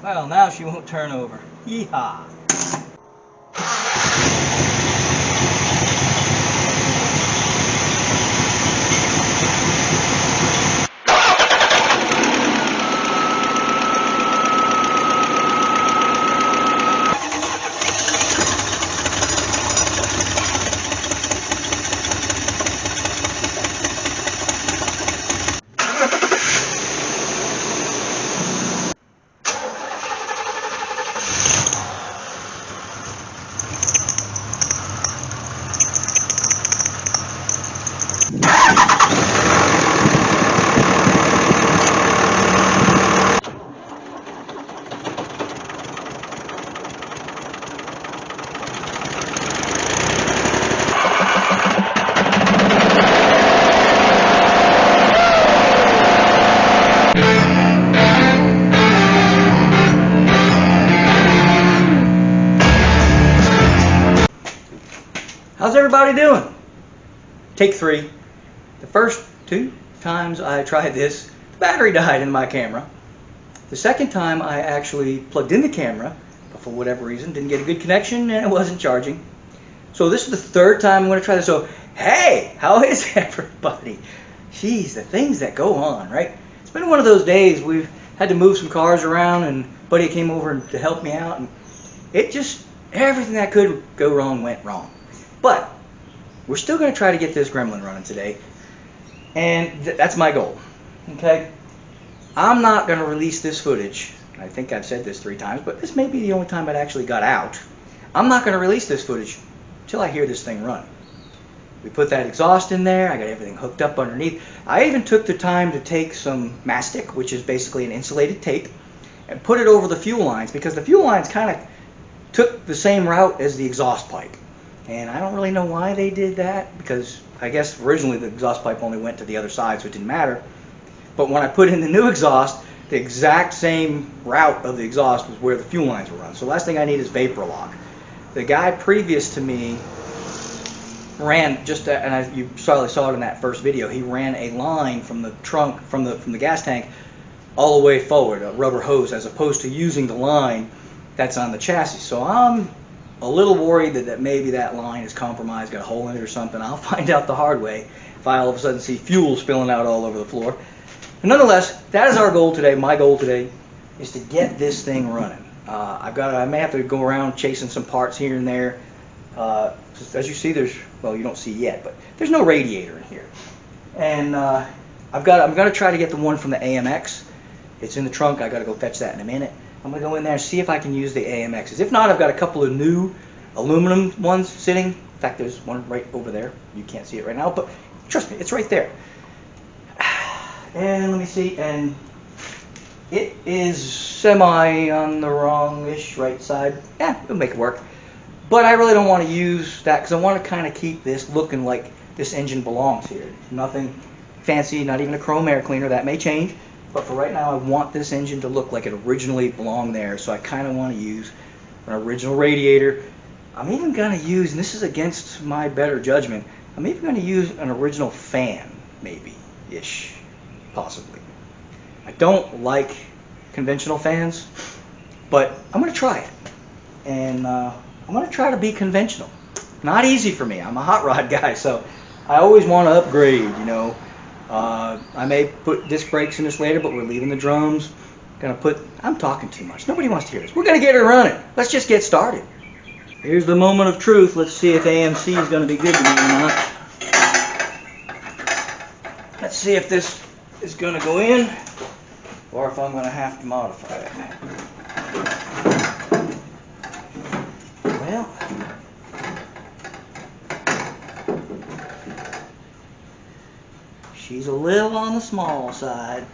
Well, now she won't turn over. Yeehaw! How's everybody doing? Take 3. The first 2 times I tried this, the battery died in my camera. The second time I actually plugged in the camera, but for whatever reason didn't get a good connection and it wasn't charging. So this is the 3rd time I'm going to try this. So hey, how is everybody? Jeez, the things that go on, right? It's been one of those days we've had to move some cars around and a buddy came over to help me out, and it just, everything that could go wrong went wrong. But we're still going to try to get this Gremlin running today, and that's my goal. Okay, I'm not going to release this footage. I think I've said this 3 times, but this may be the only time it actually got out. I'm not going to release this footage until I hear this thing run. We put that exhaust in there. I got everything hooked up underneath. I even took the time to take some mastic, which is basically an insulated tape, and put it over the fuel lines, because the fuel lines kind of took the same route as the exhaust pipe. And I don't really know why they did that, because I guess originally the exhaust pipe only went to the other side, so it didn't matter. But when I put in the new exhaust, the exact same route of the exhaust was where the fuel lines were run. So the last thing I need is vapor lock. The guy previous to me ran you probably saw it in that first video. He ran a line from the trunk, from the gas tank, all the way forward, a rubber hose, as opposed to using the line that's on the chassis. So I'm a little worried that maybe that line is compromised, got a hole in it or something. I'll find out the hard way if I all of a sudden see fuel spilling out all over the floor. But nonetheless, that is our goal today. My goal today is to get this thing running. I may have to go around chasing some parts here and there. As you see, well, you don't see yet, but there's no radiator in here. And I'm going to try to get the one from the AMX. It's in the trunk. I got to go fetch that in a minute. I'm going to go in there and see if I can use the AMXs. If not, I've got a couple of new aluminum ones sitting. In fact, there's one right over there. You can't see it right now, but trust me, it's right there. And let me see, and it is semi on the wrong-ish right side. Yeah, it'll make it work. But I really don't want to use that, because I want to kind of keep this looking like this engine belongs here. Nothing fancy, not even a chrome air cleaner. That may change. But for right now, I want this engine to look like it originally belonged there, so I kind of want to use an original radiator. I'm even going to use, and this is against my better judgment, I'm even going to use an original fan, maybe-ish, possibly. I don't like conventional fans, but I'm going to try it. And I'm going to try to be conventional. Not easy for me. I'm a hot rod guy, so I always want to upgrade, you know. I may put disc brakes in this later, but we're leaving the drums. I'm talking too much. Nobody wants to hear this. We're going to get it running. Let's just get started. Here's the moment of truth. Let's see if AMC is going to be good to me or not. Let's see if this is going to go in, or if I'm going to have to modify it. Well, she's a little on the small side.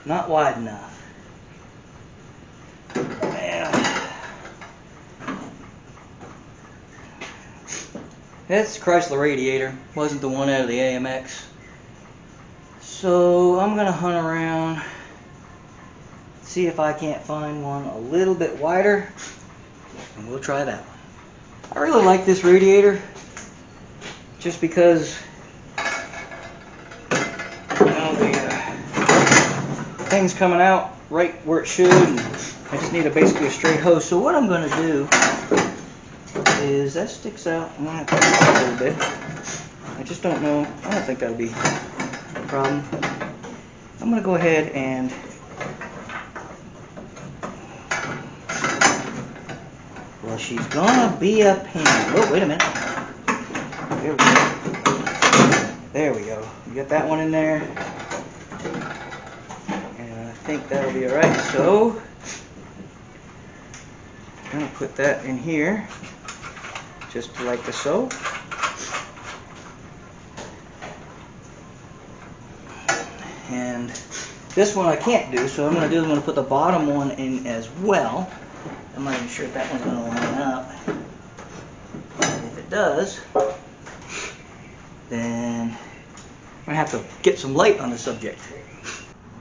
Not wide enough. Well, that's the Chrysler Radiator. Wasn't the one out of the AMX. So I'm gonna hunt around, see if I can't find one a little bit wider, and we'll try that one. I really like this radiator just because, you know, thing's coming out right where it should. And I just need basically a straight hose. So what I'm going to do is, that sticks out. I'm going to have to cut it a little bit. I just don't know. I don't think that'll be a problem. I'm going to go ahead and well, she's going to be a pain. Oh, wait a minute. There we go. There we go. You got that one in there. And I think that'll be alright. So, I'm going to put that in here. Just like so. And this one I can't do, so what I'm going to put the bottom one in as well. I'm not even sure if that one's going to line up. If it does, then I'm going to have to get some light on the subject.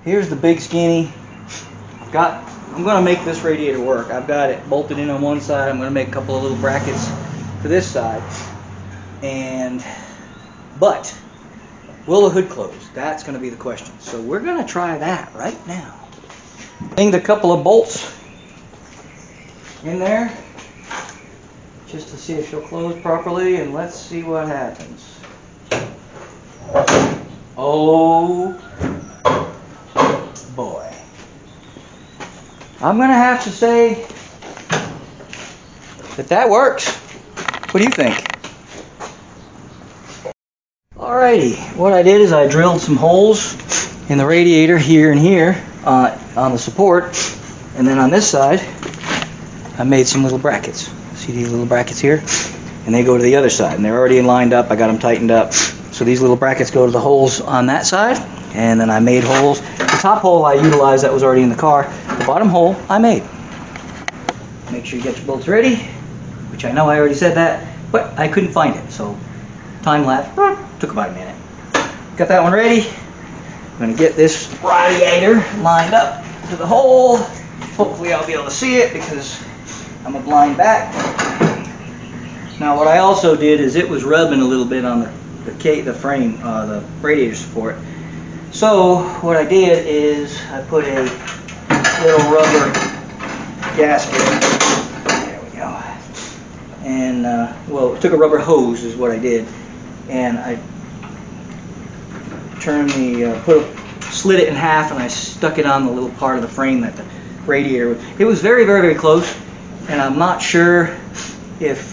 Here's the big skinny. I'm going to make this radiator work. I've got it bolted in on one side. I'm going to make a couple of little brackets for this side. But will the hood close? That's going to be the question. So we're going to try that right now. Hanged a couple of bolts in there just to see if she'll close properly, and let's see what happens. Oh boy. I'm going to have to say that works. What do you think? Alrighty, what I did is I drilled some holes in the radiator here and here on the support, and then on this side I made some little brackets. See these little brackets here? And they go to the other side, and they're already lined up. I got them tightened up. So these little brackets go to the holes on that side, and then I made holes. The top hole I utilized that was already in the car. The bottom hole I made. Make sure you get your bolts ready, which I know I already said that, but I couldn't find it, so time lapse took about a minute. Got that one ready. I'm going to get this radiator lined up to the hole. Hopefully I'll be able to see it because I'm a blind bat. Now what I also did is it was rubbing a little bit on the frame, the radiator support. So what I did is I put a little rubber gasket. There we go. And well, took a rubber hose is what I did, and I turned slid it in half, and I stuck it on the little part of the frame that the radiator. It was very, very, very close, and I'm not sure if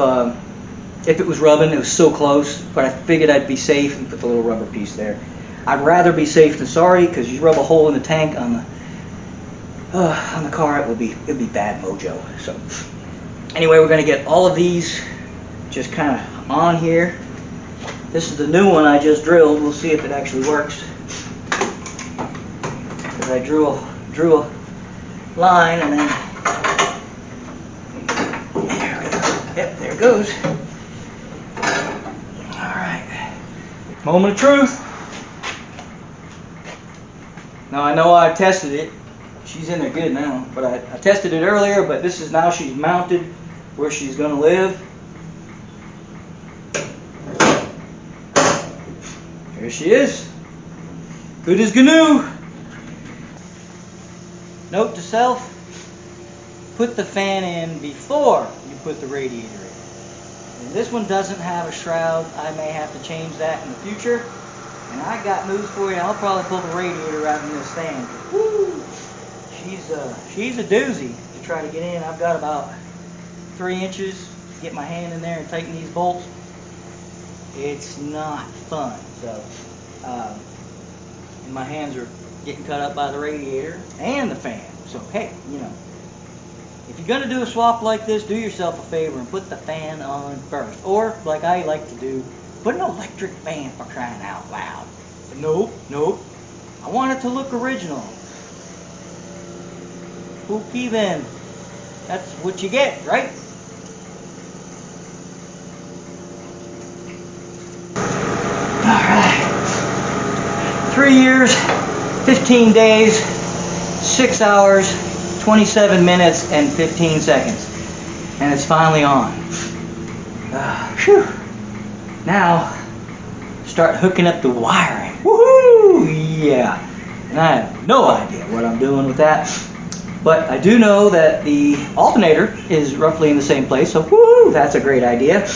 it was rubbing. It was so close, but I figured I'd be safe and put the little rubber piece there. I'd rather be safe than sorry, because you rub a hole in the tank on the car, it'd be bad mojo. So anyway, we're going to get all of these just kind of on here. This is the new one I just drilled. We'll see if it actually works. Because I drew a line, and then there we go. Yep, there it goes. All right. Moment of truth. Now I know I tested it. She's in there good now, but I tested it earlier. But this is now she's mounted where she's going to live. There she is. Good as GNU. Note to self, put the fan in before you put the radiator in. And this one doesn't have a shroud. I may have to change that in the future. And I got news for you. I'll probably pull the radiator out in this thing. Woo! She's a doozy to try to get in. I've got about 3 inches to get my hand in there and tighten these bolts. It's not fun. So, and my hands are getting cut up by the radiator and the fan. So hey, you know, if you're gonna do a swap like this, do yourself a favor and put the fan on first. Or like I like to do, put an electric fan, for crying out loud. But nope. I want it to look original. Okay then. That's what you get, right? Alright. 3 years, 15 days, 6 hours, 27 minutes, and 15 seconds. And it's finally on. Phew. Now, start hooking up the wiring. Woohoo! Yeah. And I have no idea what I'm doing with that. But I do know that the alternator is roughly in the same place, so whoo, that's a great idea.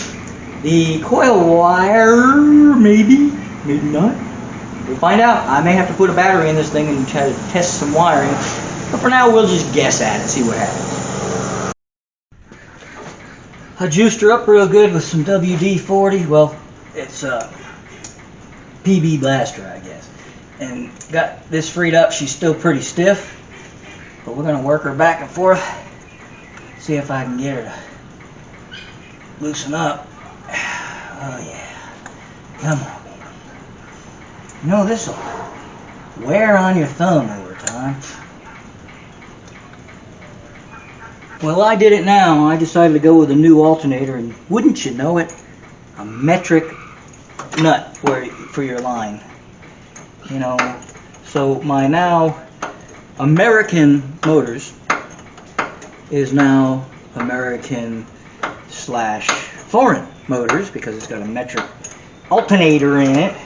The coil wire, maybe not. We'll find out. I may have to put a battery in this thing and try to test some wiring. But for now, we'll just guess at it, see what happens. I juiced her up real good with some WD-40. Well, it's a PB blaster, I guess. And got this freed up. She's still pretty stiff. But we're going to work her back and forth. See if I can get her to loosen up. Oh, yeah. Come on, baby. You know, this will wear on your thumb over time. Well, I did it now. I decided to go with a new alternator, and wouldn't you know it, a metric nut for your line. You know, so my now American Motors is now American / foreign motors because it's got a metric alternator in it.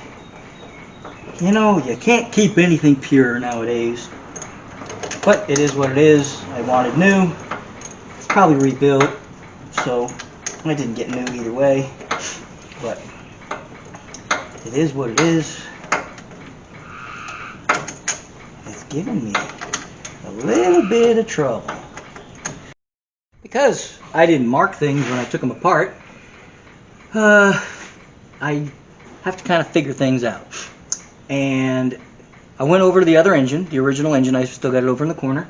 You know, you can't keep anything pure nowadays. But it is what it is. I wanted new. It's probably rebuilt, so I didn't get new either way. But it is what it is. It's giving me a little bit of trouble. Because I didn't mark things when I took them apart, I have to kind of figure things out. And I went over to the other engine, the original engine. I still got it over in the corner.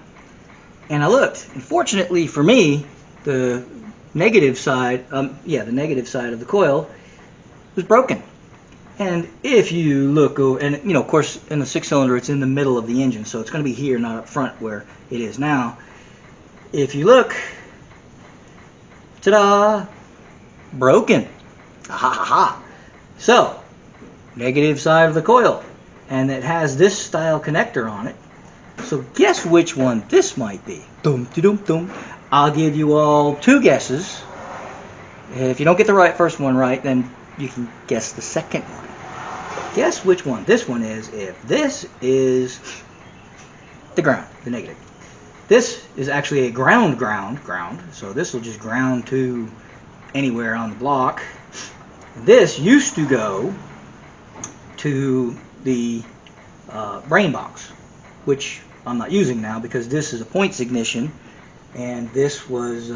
And I looked. And fortunately for me, the negative side, the negative side of the coil was broken. And if you look, and you know, of course, in the 6-cylinder, it's in the middle of the engine, so it's going to be here, not up front where it is now. If you look, ta-da, broken. Ha ha ha. So, negative side of the coil, and it has this style connector on it. So guess which one this might be. Dum dum dum. I'll give you all two guesses. If you don't get the first one right, then you can guess the second one. Guess which one this one is. If this is the ground, the negative. This is actually a ground. So this will just ground to anywhere on the block. This used to go to the brain box, which I'm not using now because this is a points ignition, and this was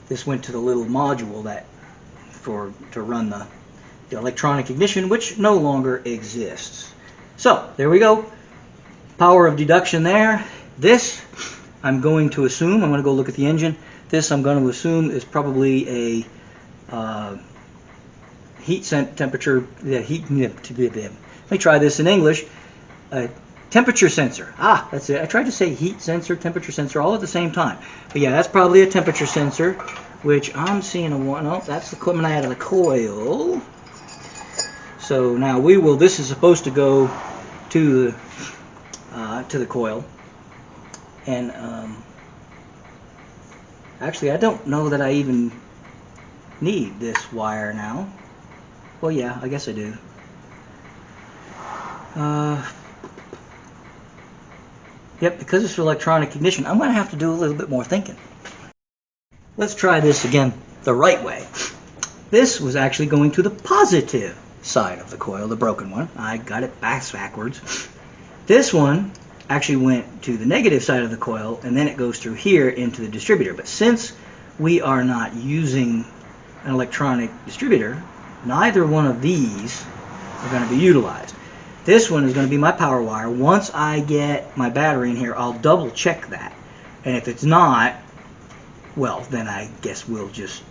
this went to the little module that to run the electronic ignition, which no longer exists. So there we go. Power of deduction there. This I'm going to assume, I'm going to go look at the engine. This I'm going to assume is probably a heat temperature. Let me try this in English. Temperature sensor. Ah, that's it. I tried to say heat sensor, temperature sensor, all at the same time. But yeah, that's probably a temperature sensor, which I'm seeing a one. Oh, that's the coming out of the coil. So now we will. This is supposed to go to the coil, and actually, I don't know that I even need this wire now. Well, yeah, I guess I do. Yep, because it's for electronic ignition, I'm going to have to do a little bit more thinking. Let's try this again the right way. This was actually going to the positive side of the coil, the broken one. I got it backwards. This one actually went to the negative side of the coil, and then it goes through here into the distributor. But since we are not using an electronic distributor, neither one of these are going to be utilized. This one is going to be my power wire. Once I get my battery in here, I'll double check that. And if it's not, well, then I guess we'll just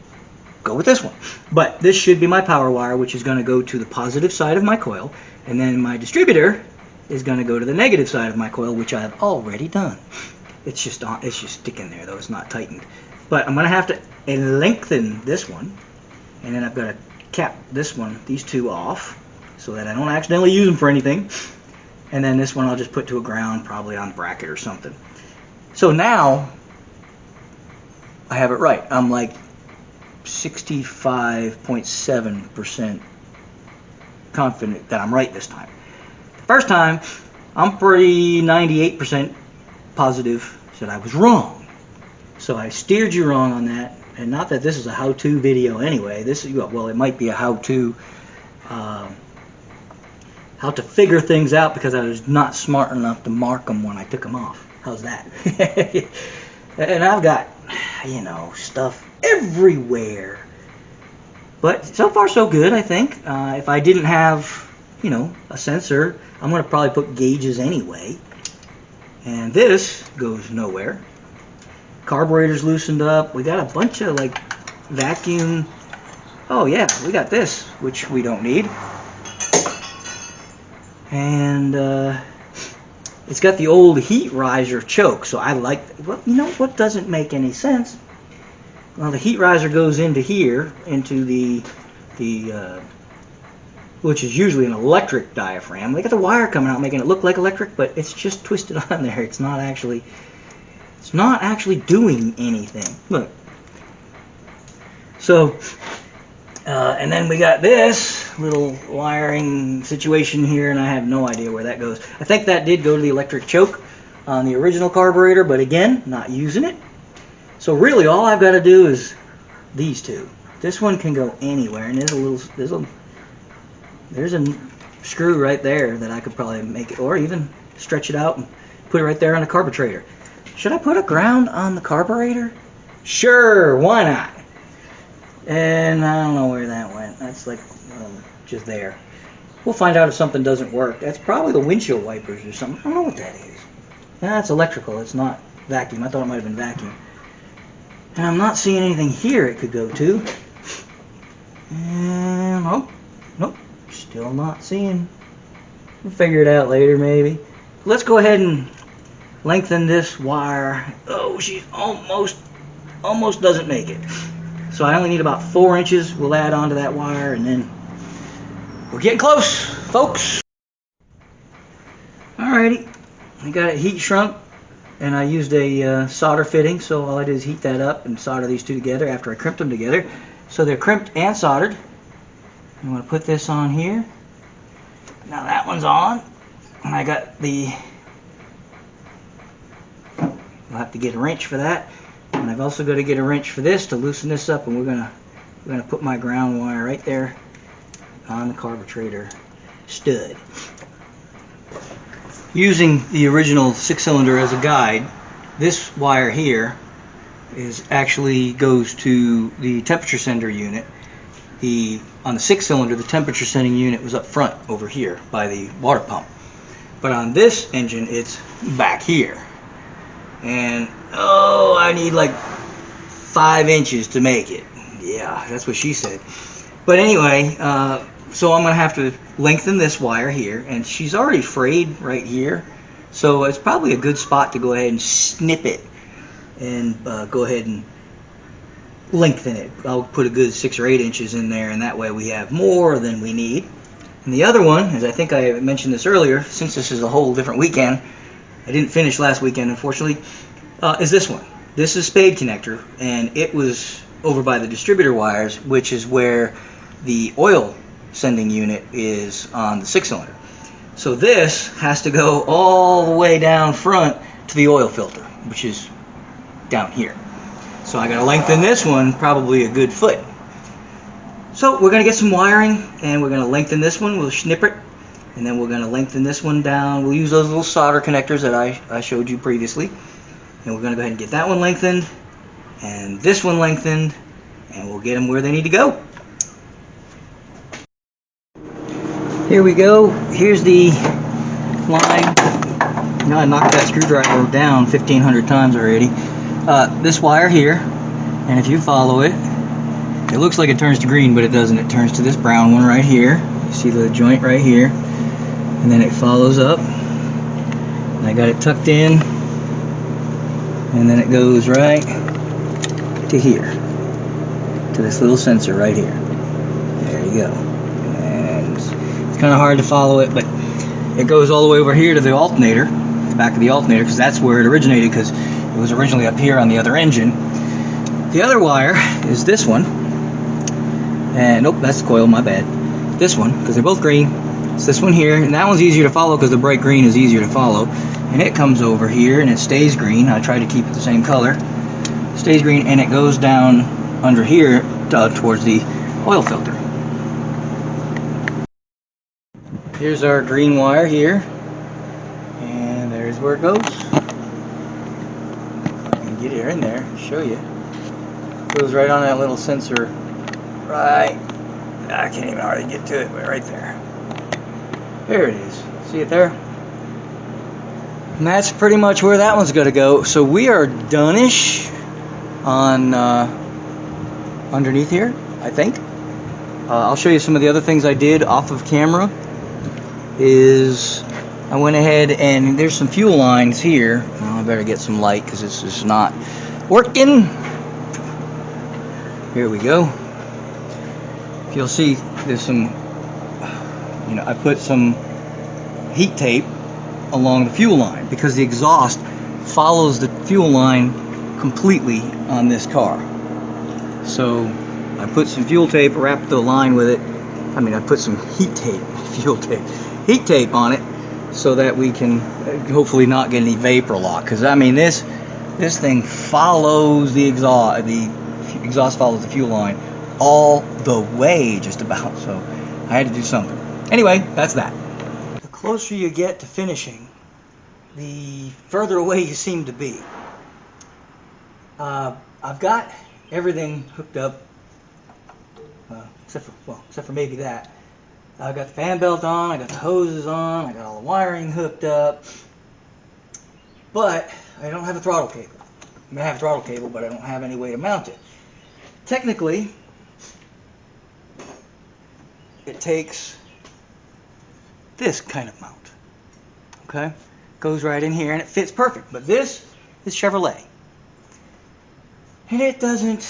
go with this one. But this should be my power wire, which is going to go to the positive side of my coil. And then my distributor is going to go to the negative side of my coil, which I have already done. It's just sticking there, though. It's not tightened. But I'm going to have to lengthen this one. And then I've got to cap this one, these two off, so that I don't accidentally use them for anything. And then this one I'll just put to a ground, probably on bracket or something. So now I have it right. I'm like 65.7% confident that I'm right this time. The first time I'm pretty 98% positive that I was wrong. So I steered you wrong on that. And not that this is a how-to video anyway. This is, well, it might be a how-to how to figure things out, because I was not smart enough to mark them when I took them off. How's that? And I've got, you know, stuff everywhere. But so far so good, I think. If I didn't have, you know, a sensor, I'm going to probably put gauges anyway. And this goes nowhere. Carburetor's loosened up. We got a bunch of like vacuum. Oh yeah, we got this, which we don't need. And it's got the old heat riser choke, so I like. Well, you know what doesn't make any sense? Well, the heat riser goes into here, into the which is usually an electric diaphragm. They got the wire coming out, making it look like electric, but it's just twisted on there. It's not actually doing anything. Look. So, and then we got this little wiring situation here, and I have no idea where that goes. I think that did go to the electric choke on the original carburetor, but again, not using it. So really, all I've got to do is these two. This one can go anywhere, and there's a screw right there that I could probably make it, or even stretch it out and put it right there on the carburetor. Should I put a ground on the carburetor? Sure, why not? And I don't know where that went. That's like just there. We'll find out if something doesn't work. That's probably the windshield wipers or something. I don't know what that is. That's electrical. It's not vacuum. I thought it might have been vacuum. And I'm not seeing anything here it could go to. And nope. Still not seeing. We'll figure it out later maybe. Let's go ahead and lengthen this wire. Oh, she almost doesn't make it. So I only need about 4 inches. We'll add onto that wire, and then we're getting close, folks. Alrighty, I got it heat shrunk, and I used a solder fitting. So all I did is heat that up and solder these two together after I crimped them together. So they're crimped and soldered. I'm going to put this on here. Now that one's on, and I got the. I'll have to get a wrench for that. And I've also got to get a wrench for this to loosen this up, and we're gonna put my ground wire right there on the carburetor stud. Using the original 6-cylinder as a guide, this wire here actually goes to the temperature sender unit. On the 6-cylinder, the temperature sending unit was up front over here by the water pump, but on this engine it's back here. And I need like 5 inches to make it. Yeah, that's what she said. But anyway, so I'm gonna have to lengthen this wire here, and she's already frayed right here, so it's probably a good spot to go ahead and snip it and go ahead and lengthen it. I'll put a good 6 or 8 inches in there, and that way we have more than we need. And the other one, as I think I mentioned this earlier, since this is a whole different weekend, I didn't finish last weekend, unfortunately, is this one. This is spade connector, and it was over by the distributor wires, which is where the oil sending unit is on the 6-cylinder. So this has to go all the way down front to the oil filter, which is down here. So I got to lengthen this one probably a good foot. So we're going to get some wiring, and we're going to lengthen this one. We'll snip it. And then we're going to lengthen this one down. We'll use those little solder connectors that I showed you previously. And we're going to go ahead and get that one lengthened, and this one lengthened, and we'll get them where they need to go. Here we go. Here's the line. Now I knocked that screwdriver down 1,500 times already. This wire here, and if you follow it, it looks like it turns to green, but it doesn't. It turns to this brown one right here. You see the joint right here. And then it follows up. And I got it tucked in. And then it goes right to here. To this little sensor right here. There you go. And it's kind of hard to follow it, but it goes all the way over here to the alternator. The back of the alternator, because that's where it originated, because it was originally up here on the other engine. The other wire is this one. And nope, that's the coil, my bad. This one, because they're both green. It's this one here, and that one's easier to follow because the bright green is easier to follow. And it comes over here and it stays green. I try to keep it the same color. It stays green, and it goes down under here towards the oil filter. Here's our green wire here, and there's where it goes. I can get it in there, show you. It goes right on that little sensor, right. I can't even hardly get to it, but right there. There it is. See it there? And that's pretty much where that one's going to go. So we are done-ish on underneath here, I think. I'll show you some of the other things I did off of camera. I went ahead and there's some fuel lines here. Well, I better get some light because this is not working. Here we go. If you'll see, there's some, I put some heat tape along the fuel line because the exhaust follows the fuel line completely on this car. So I put some fuel tape, wrapped the line with it. I put some heat tape on it so that we can hopefully not get any vapor lock. Because this thing follows the exhaust. The exhaust follows the fuel line all the way, just about. So I had to do something. Anyway, that's that. The closer you get to finishing, the further away you seem to be. I've got everything hooked up, except for maybe that. I got the fan belt on, I got the hoses on, I got all the wiring hooked up, but I don't have a throttle cable. I have a throttle cable, but I don't have any way to mount it. Technically, it takes this kind of mount. Okay? Goes right in here and it fits perfect. But this is Chevrolet. And it doesn't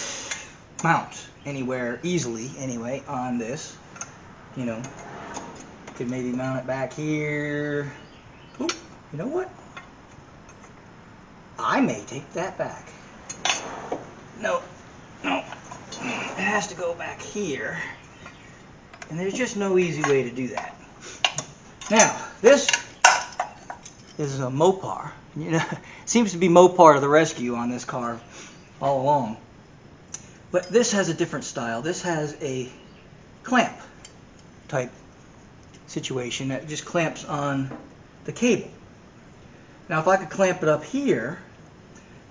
mount anywhere easily anyway on this. Could maybe mount it back here. Ooh, you know what? I may take that back. No. It has to go back here. And there's just no easy way to do that. Now, this is a Mopar. Seems to be Mopar to the rescue on this car all along. But this has a different style. This has a clamp type situation that just clamps on the cable. Now, if I could clamp it up here,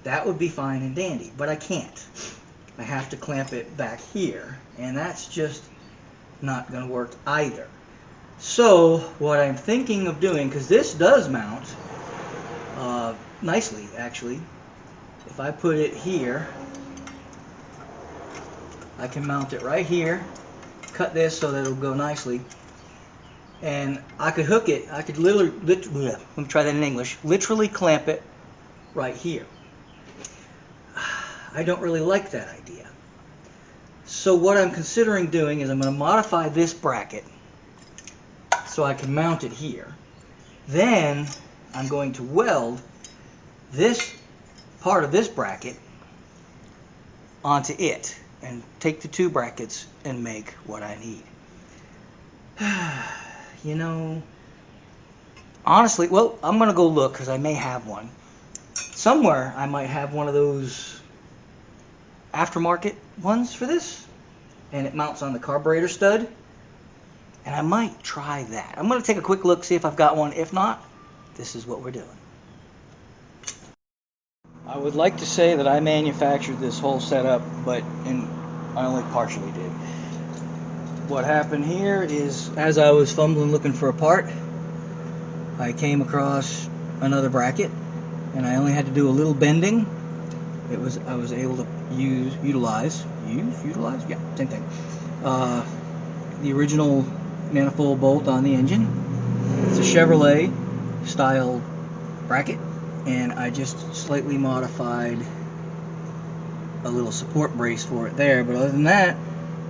that would be fine and dandy, but I can't. I have to clamp it back here, and that's just not going to work either. So what I'm thinking of doing, because this does mount nicely actually, if I put it here, I can mount it right here, cut this so that it'll go nicely, and I could hook it, I could literally, let me try that in English, literally clamp it right here. I don't really like that idea. So what I'm considering doing is I'm going to modify this bracket so I can mount it here. Then I'm going to weld this part of this bracket onto it and take the two brackets and make what I need. Honestly, well, I'm going to go look because I may have one. Somewhere I might have one of those aftermarket ones for this, and it mounts on the carburetor stud, and I might try that. I'm going to take a quick look, see if I've got one. If not, this is what we're doing. I would like to say that I manufactured this whole setup, but I only partially did. What happened here is, as I was fumbling looking for a part, I came across another bracket, and I only had to do a little bending. I was able to utilize, yeah, same thing. The original manifold bolt on the engine. It's a Chevrolet style bracket, and I just slightly modified a little support brace for it there. But other than that,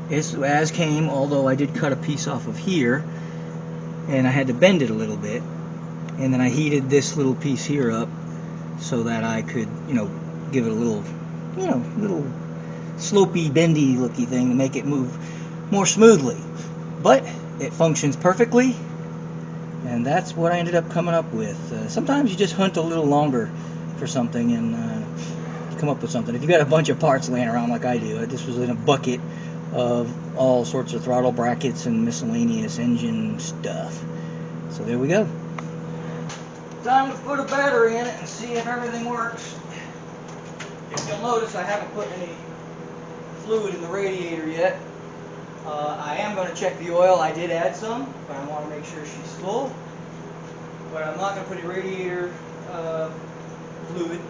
it's as came. Although I did cut a piece off of here, and I had to bend it a little bit, and then I heated this little piece here up so that I could, give it a little, little slopey, bendy looky thing to make it move more smoothly. But it functions perfectly, And that's what I ended up coming up with. Sometimes you just hunt a little longer for something and come up with something. If you got a bunch of parts laying around like I do, this was in a bucket of all sorts of throttle brackets and miscellaneous engine stuff. So there we go. Time to put a battery in it and see if everything works. If you'll notice, I haven't put any fluid in the radiator yet. I am going to check the oil. I did add some, but I want to make sure she's full. But I'm not going to put any radiator fluid,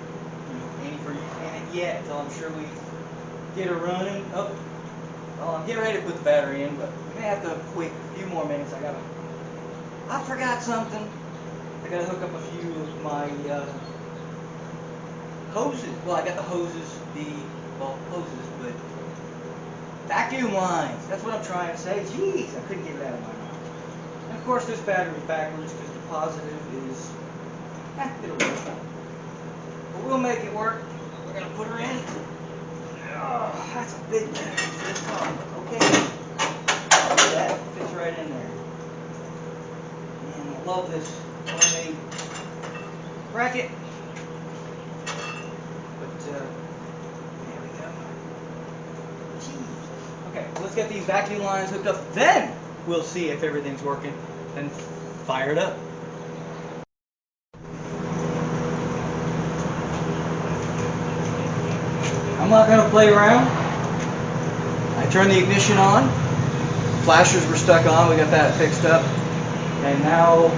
any for in it yet, until I'm sure we get her running. Oh, well, I'm getting ready to put the battery in, but we may have to wait a few more minutes. I forgot something. I got to hook up a few of my hoses. Well, I got the hoses, but vacuum lines. That's what I'm trying to say. Jeez, I couldn't get it out of my mind. And of course, this battery's backwards because the positive is, it'll work. But we'll make it work. We're going to put her in. Oh, that's a big battery for this car. Okay. That fits right in there. And I love this homemade bracket. But, there we go. Jeez. Okay, let's get these vacuum lines hooked up. Then we'll see if everything's working. Then fire it up. I'm not going to play around. I turned the ignition on. Flashers were stuck on. We got that fixed up. And now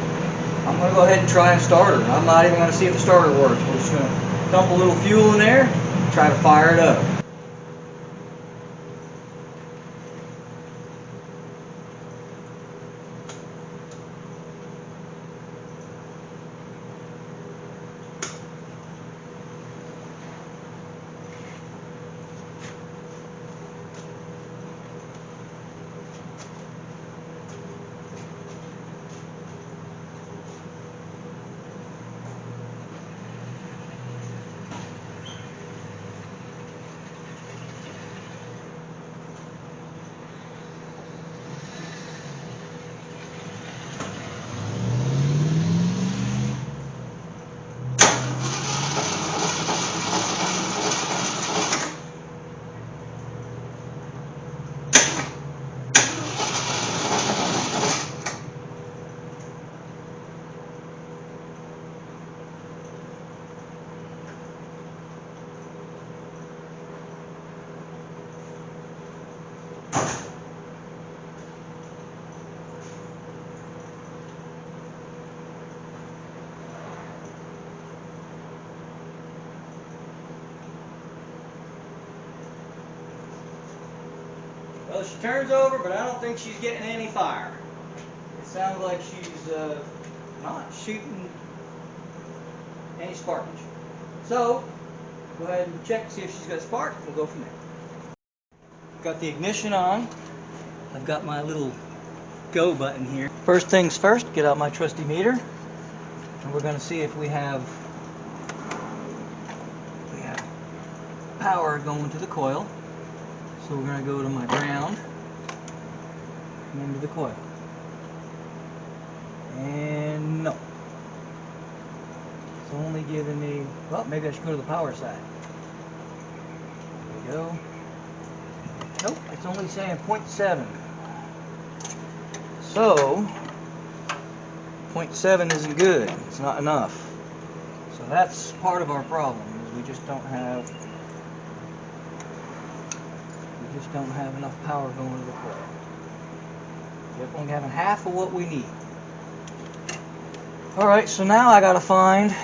I'm going to go ahead and try and start her. I'm not even going to see if the starter works. We're just going to dump a little fuel in there and try to fire it up. Well, she turns over, but I don't think she's getting any fire. It sounds like she's not shooting any sparkage. So, go ahead and check, see if she's got a spark. We'll go from there. Got the ignition on. I've got my little go button here. First things first, get out my trusty meter. And we're going to see if we have power going to the coil. So we're going to go to my ground and into the coil. And no. It's only giving me, well, maybe I should go to the power side. There we go. Nope, it's only saying 0.7. So, 0.7 isn't good. It's not enough. So that's part of our problem, is we just don't have enough power going to the coil. We're only having half of what we need. Alright, so now I gotta find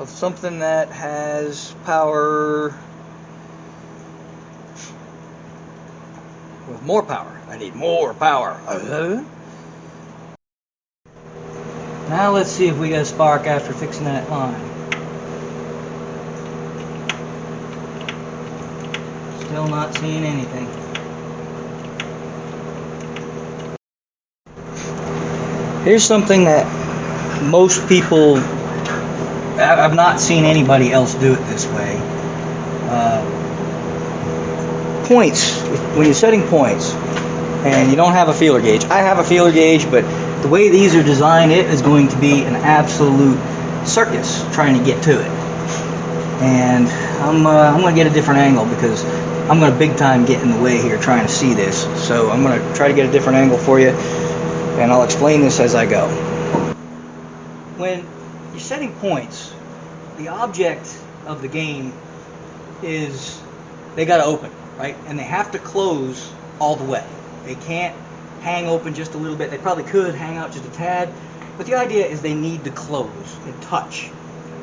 something that has power with more power. I need more power. Now let's see if we got a spark after fixing that line. Still not seeing anything. Here's something that most people, I've not seen anybody else do it this way. Points, when you're setting points, and you don't have a feeler gauge. I have a feeler gauge, but the way these are designed, it is going to be an absolute circus trying to get to it. And I'm going to get a different angle because I'm going to big time get in the way here trying to see this. So I'm going to try to get a different angle for you, and I'll explain this as I go. When you're setting points, the object of the game is they got to open, right? And they have to close all the way. They can't hang open just a little bit. They probably could hang out just a tad, but the idea is they need to close and touch.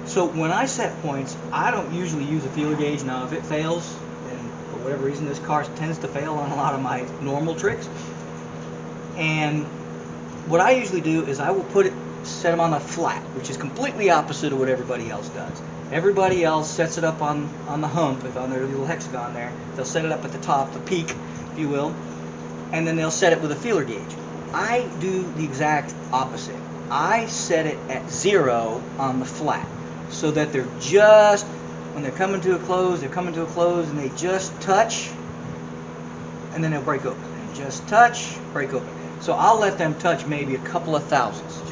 So when I set points, I don't usually use a feeler gauge. Now if it fails, and for whatever reason this car tends to fail on a lot of my normal tricks, and what I usually do is I will set them on the flat, which is completely opposite of what everybody else does. Everybody else sets it up on the hump, if on their little hexagon there. They'll set it up at the top, the peak, if you will, and then they'll set it with a feeler gauge. I do the exact opposite. I set it at 0 on the flat, so that they're just, when they're coming to a close, and they just touch, and then they'll break open. And just touch, break open. So I'll let them touch maybe a couple of thousandths,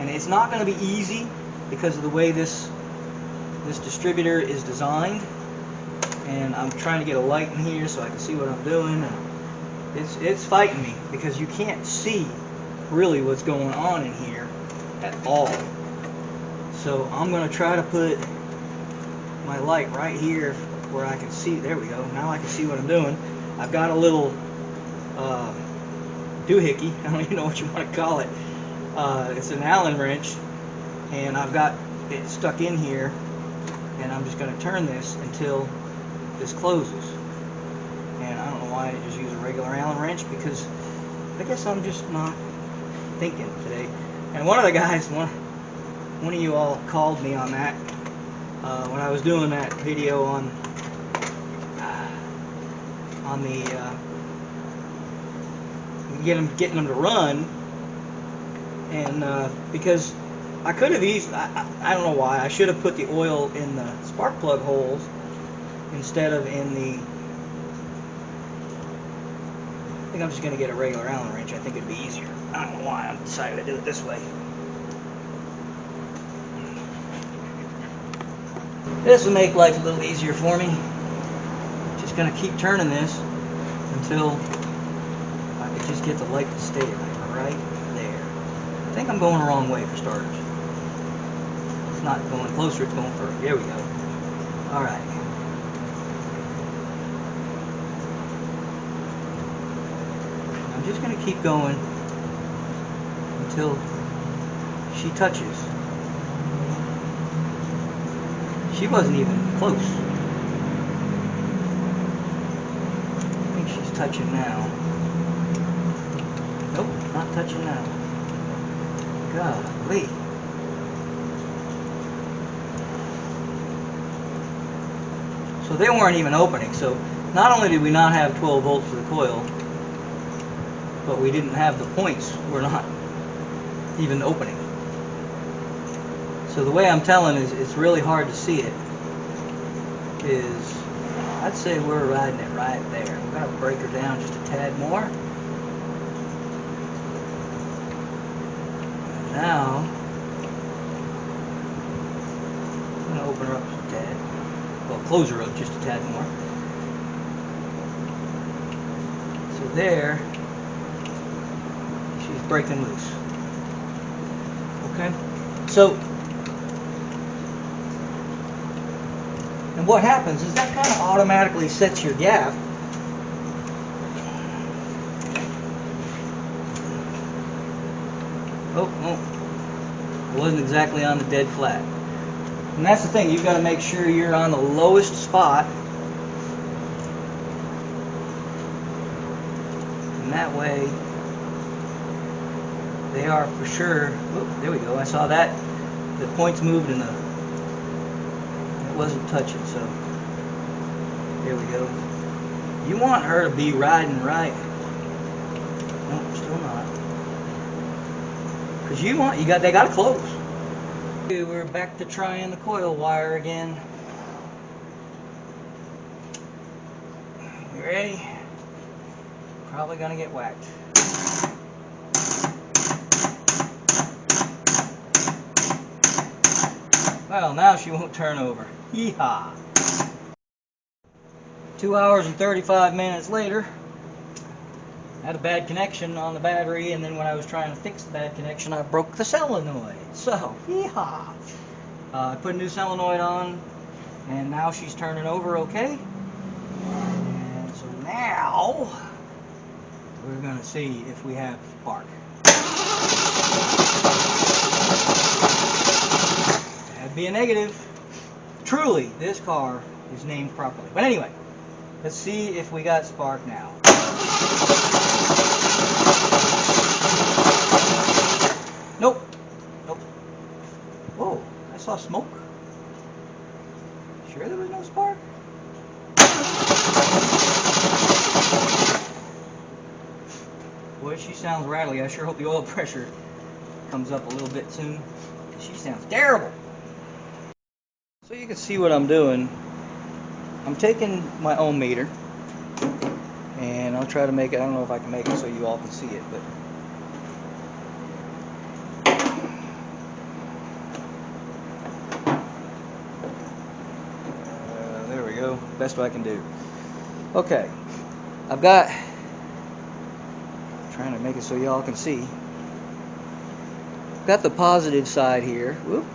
and it's not going to be easy because of the way this distributor is designed. And I'm trying to get a light in here so I can see what I'm doing. And it's fighting me because you can't see really what's going on in here at all. So I'm going to try to put my light right here where I can see. There we go. Now I can see what I'm doing. I've got a little doohickey. I don't even know what you want to call it. It's an Allen wrench, and I've got it stuck in here, and I'm just going to turn this until this closes. And I don't know why I just use a regular Allen wrench, because I guess I'm just not thinking today. And one of the guys, one of you all called me on that when I was doing that video on the getting them to run, and because I could have easily, I don't know why, I should have put the oil in the spark plug holes instead of in the, I think I'm just going to get a regular Allen wrench. I think it'd be easier. I don't know why I decided to do it this way. This will make life a little easier for me. Just going to keep turning this until I can just get the light to stay right there. I think I'm going the wrong way for starters. It's not going closer, it's going further. There we go. Alright. I'm just going to keep going until she touches. She wasn't even close. I think she's touching now. Nope, not touching now. Golly. So they weren't even opening. So not only did we not have 12 volts for the coil, but we didn't have the points. We're not even opening. So the way I'm telling is it's really hard to see it. Is I'd say we're riding it right there. We're going to break her down just a tad more. And now I'm going to open her up just a tad. Well, close her up just a tad more. So there, she's breaking loose. Okay? So, and what happens is that kind of automatically sets your gap. Oh, it wasn't exactly on the dead flat. And that's the thing, you've got to make sure you're on the lowest spot. And that way, they are for sure. Oh, there we go, I saw that. The points moved and it wasn't touching, so here we go. You want her to be riding right. Nope, still not. Because they got to close. Okay, we're back to trying the coil wire again. You ready? Probably gonna get whacked. Well, now she won't turn over. Yeehaw! 2 hours and 35 minutes later, I had a bad connection on the battery, and then when I was trying to fix the bad connection, I broke the solenoid. So, yeehaw! I put a new solenoid on, and now she's turning over okay. And so now, we're going to see if we have spark. That'd be a negative. Truly, this car is named properly. But anyway, let's see if we got spark now. Nope. Nope. Whoa, I saw smoke. Sure there was no spark? Boy, she sounds rattly. I sure hope the oil pressure comes up a little bit soon. She sounds terrible. So you can see what I'm doing. I'm taking my ohm meter, and I'll try to make it, I don't know if I can make it so you all can see it, but there we go, best I can do. Okay, I've got, trying to make it so y'all can see, got the positive side here. Whoop.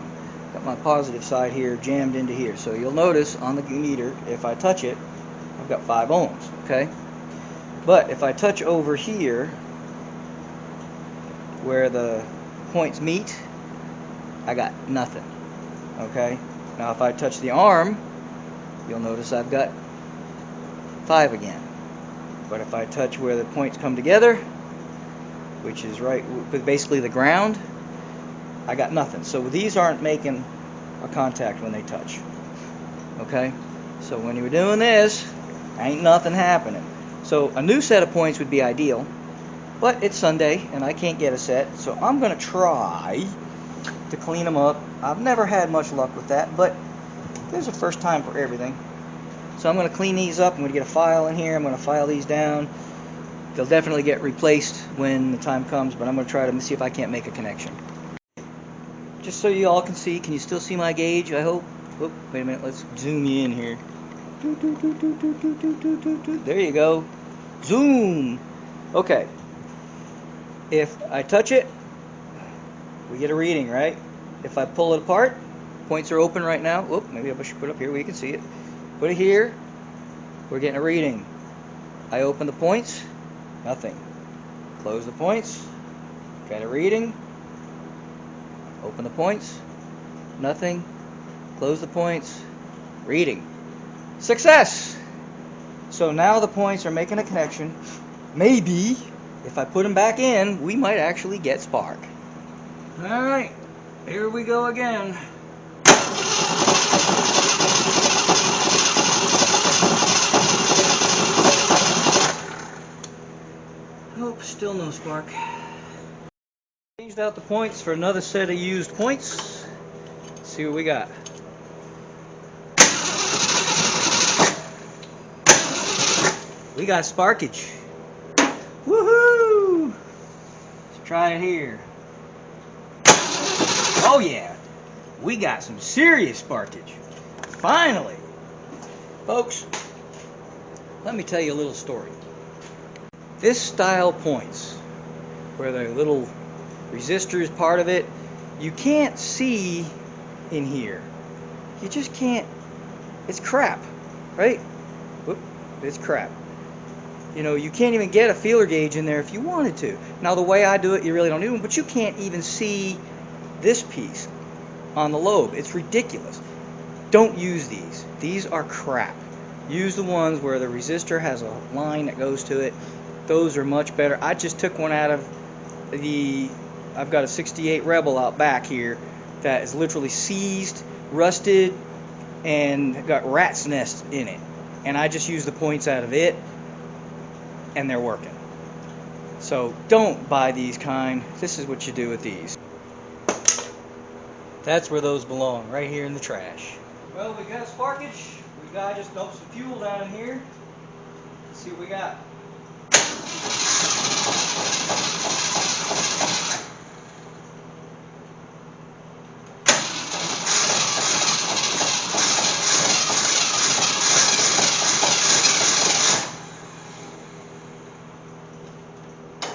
Got my positive side here jammed into here. So you'll notice on the meter, if I touch it, I've got 5 ohms, okay? But if I touch over here, where the points meet, I got nothing, okay? Now if I touch the arm, you'll notice I've got 5 again. But if I touch where the points come together, which is right with basically the ground, I got nothing. So these aren't making a contact when they touch. Okay? So when you're doing this, ain't nothing happening. So a new set of points would be ideal, but it's Sunday and I can't get a set, so I'm going to try to clean them up. I've never had much luck with that, but there's a first time for everything. So I'm going to clean these up. I'm going to get a file in here. I'm going to file these down. They'll definitely get replaced when the time comes, but I'm going to try to see if I can't make a connection. Just so you all can see, can you still see my gauge, I hope? Whoop, wait a minute, let's zoom you in here. There you go. Zoom! Okay. If I touch it, we get a reading, right? If I pull it apart, points are open right now. Whoop, maybe I should put it up here where you can see it. Put it here, we're getting a reading. I open the points, nothing. Close the points, got a reading. Open the points, nothing. Close the points, reading. Success! So now the points are making a connection. Maybe, if I put them back in, we might actually get spark. Alright, here we go again. Nope, still no spark. Changed out the points for another set of used points. Let's see what we got. We got sparkage. Woohoo! Let's try it here. Oh yeah, we got some serious sparkage. Finally! Folks, let me tell you a little story. This style points, where the little resistor is part of it, you can't see in here. You just can't. It's crap, right? Whoop, it's crap. You know, you can't even get a feeler gauge in there if you wanted to. Now the way I do it, you really don't need one, but you can't even see this piece on the lobe. It's ridiculous. Don't use these. These are crap. Use the ones where the resistor has a line that goes to it. Those are much better. I just took one out of the, I've got a 68 Rebel out back here that is literally seized, rusted, and got rat's nests in it. And I just used the points out of it, and they're working. So don't buy these kind. This is what you do with these. That's where those belong, right here in the trash. Well, we got sparkage. We got just dumped some fuel down in here. Let's see what we got.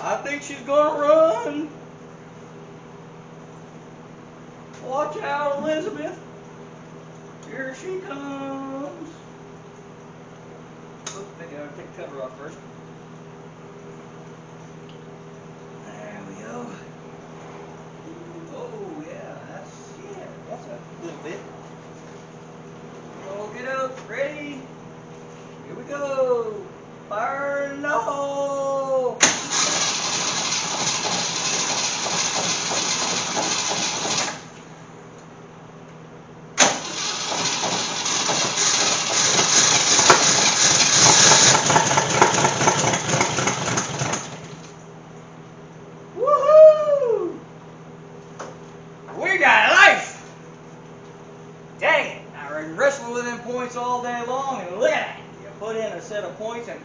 I think she's gonna run. Watch out, Elizabeth. Here she comes. Oh, maybe I gotta take the cover off first. There we go. Oh yeah, that's a little bit. Oh, get up, ready? Here we go. Fire in the hole. Woohoo! We got life. Dang it! I been wrestling with them points all day long, and look at that. You put in a set of points, and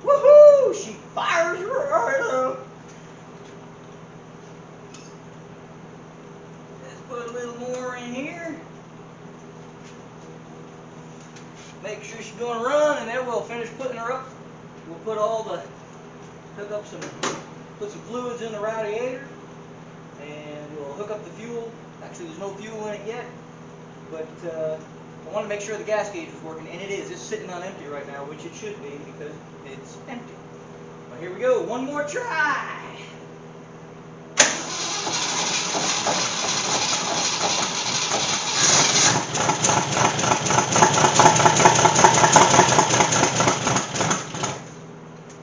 woohoo! She fires right up. Let's put a little more in here. Make sure she's going to run, and then we'll finish putting her up. We'll put put some fluids in the radiator, and we'll hook up the fuel. Actually, there's no fuel in it yet, but I want to make sure the gas gauge is working, and it is. It's sitting on empty right now, which it should be because it's empty. But here we go. One more try.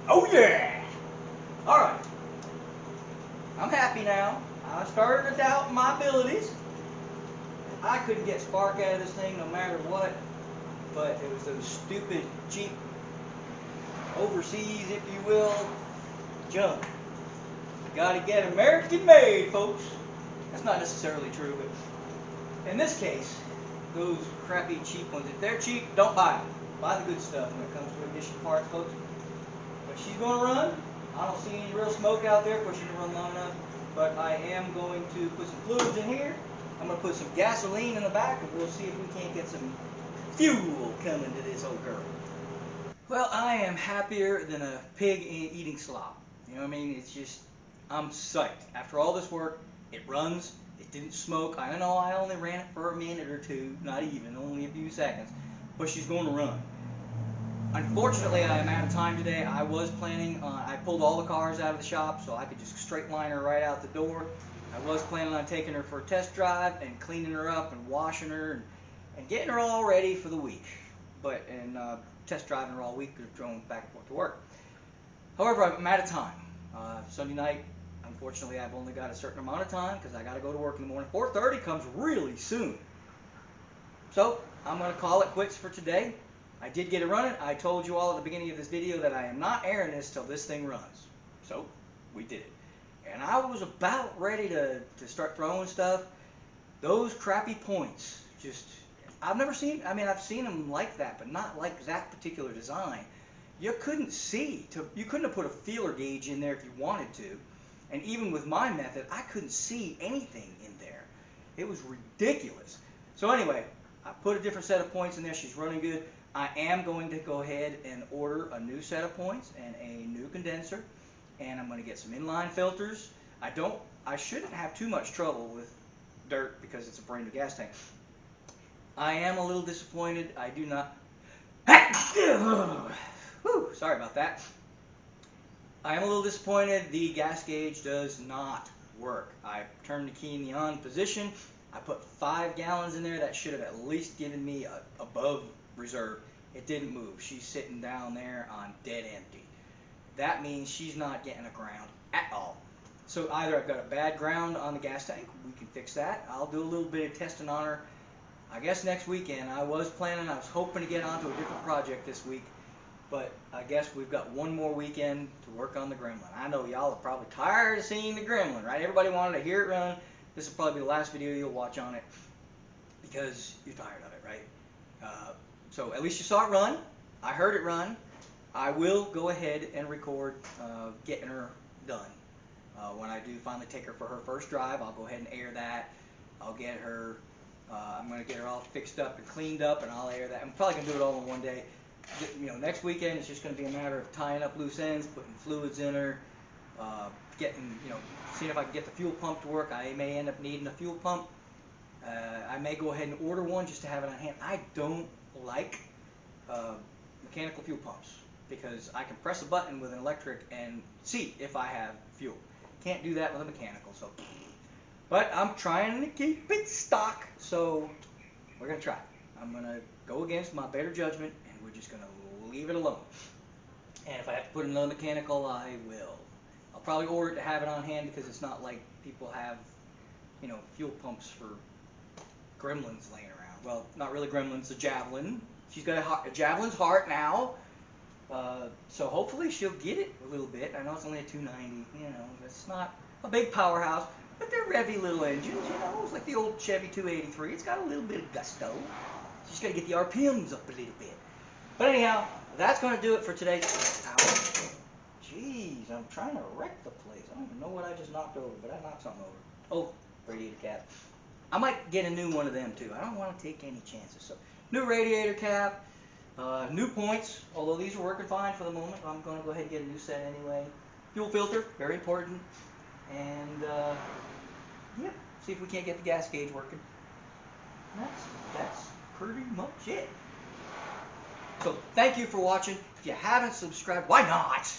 Oh yeah! All right. I'm happy now. I started to doubt my abilities. I couldn't get spark out of this thing no matter what, but it was those stupid, cheap, overseas, if you will, junk. You gotta get American made, folks. That's not necessarily true, but in this case, those crappy, cheap ones, if they're cheap, don't buy them. Buy the good stuff when it comes to ignition parts, folks. But she's gonna run. I don't see any real smoke out there, of course she didn't run long enough, but I am going to put some fluids in here. I'm going to put some gasoline in the back, and we'll see if we can't get some fuel coming to this old girl. Well, I am happier than a pig eating slop. You know what I mean? It's just, I'm psyched. After all this work, it runs, it didn't smoke. I know I only ran it for a minute or two, not even, only a few seconds, but she's going to run. Unfortunately, I am out of time today. I was planning on, I pulled all the cars out of the shop so I could just straight line her right out the door. I was planning on taking her for a test drive and cleaning her up and washing her and getting her all ready for the week. And test driving her all week because I'm going back and forth to work. However, I'm out of time. Sunday night, unfortunately, I've only got a certain amount of time because I got to go to work in the morning. 4:30 comes really soon. So I'm going to call it quits for today. I did get it running. I told you all at the beginning of this video that I am not airing this till this thing runs. So we did it. And I was about ready to start throwing stuff. Those crappy points, I've seen them like that, but not like that particular design. You couldn't see. You couldn't have put a feeler gauge in there if you wanted to. And even with my method, I couldn't see anything in there. It was ridiculous. So anyway, I put a different set of points in there. She's running good. I am going to go ahead and order a new set of points and a new condenser. And I'm going to get some inline filters. I shouldn't have too much trouble with dirt because it's a brand new gas tank. I am a little disappointed. I do not. Whew, sorry about that. I am a little disappointed. The gas gauge does not work. I turned the key in the on position. I put 5 gallons in there. That should have at least given me above reserve. It didn't move. She's sitting down there on dead empty. That means she's not getting a ground at all. So either I've got a bad ground on the gas tank, we can fix that. I'll do a little bit of testing on her, I guess next weekend. I was hoping to get onto a different project this week, but I guess we've got one more weekend to work on the Gremlin. I know y'all are probably tired of seeing the Gremlin, right? Everybody wanted to hear it run. This will probably be the last video you'll watch on it because you're tired of it, right? So at least you saw it run. I heard it run. I will go ahead and record getting her done. When I do finally take her for her first drive, I'll go ahead and air that. I'll get her, I'm going to get her all fixed up and cleaned up, and I'll air that. I'm probably going to do it all in one day. Next weekend it's just going to be a matter of tying up loose ends, putting fluids in her, seeing if I can get the fuel pump to work. I may end up needing a fuel pump. I may go ahead and order one just to have it on hand. I don't like mechanical fuel pumps because I can press a button with an electric and see if I have fuel. Can't do that with a mechanical. So, but I'm trying to keep it stock, so we're gonna try. I'm gonna go against my better judgment, and we're just gonna leave it alone. And if I have to put another mechanical, I will. I'll probably order it to have it on hand because it's not like people have, fuel pumps for Gremlins laying around. Well, not really Gremlins, the Javelin. She's got a Javelin's heart now. So hopefully she'll get it a little bit. I know it's only a 290, it's not a big powerhouse, but they're revvy little engines, it's like the old Chevy 283. It's got a little bit of gusto. Just got to get the RPMs up a little bit. But anyhow, that's going to do it for today. Ow. Jeez, I'm trying to wreck the place. I don't even know what I just knocked over, but I knocked something over. Oh, radiator cap. I might get a new one of them too. I don't want to take any chances. So, new radiator cap, new points, although these are working fine for the moment. I'm going to go ahead and get a new set anyway. Fuel filter, very important. And, see if we can't get the gas gauge working. That's pretty much it. So, thank you for watching. If you haven't subscribed, why not?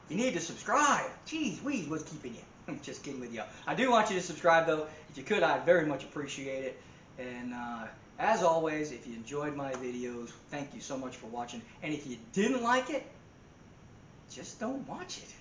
You need to subscribe. Jeez, what's keeping you? I'm just kidding with you. I do want you to subscribe, though. If you could, I'd very much appreciate it. And as always, if you enjoyed my videos, thank you so much for watching. And if you didn't like it, just don't watch it.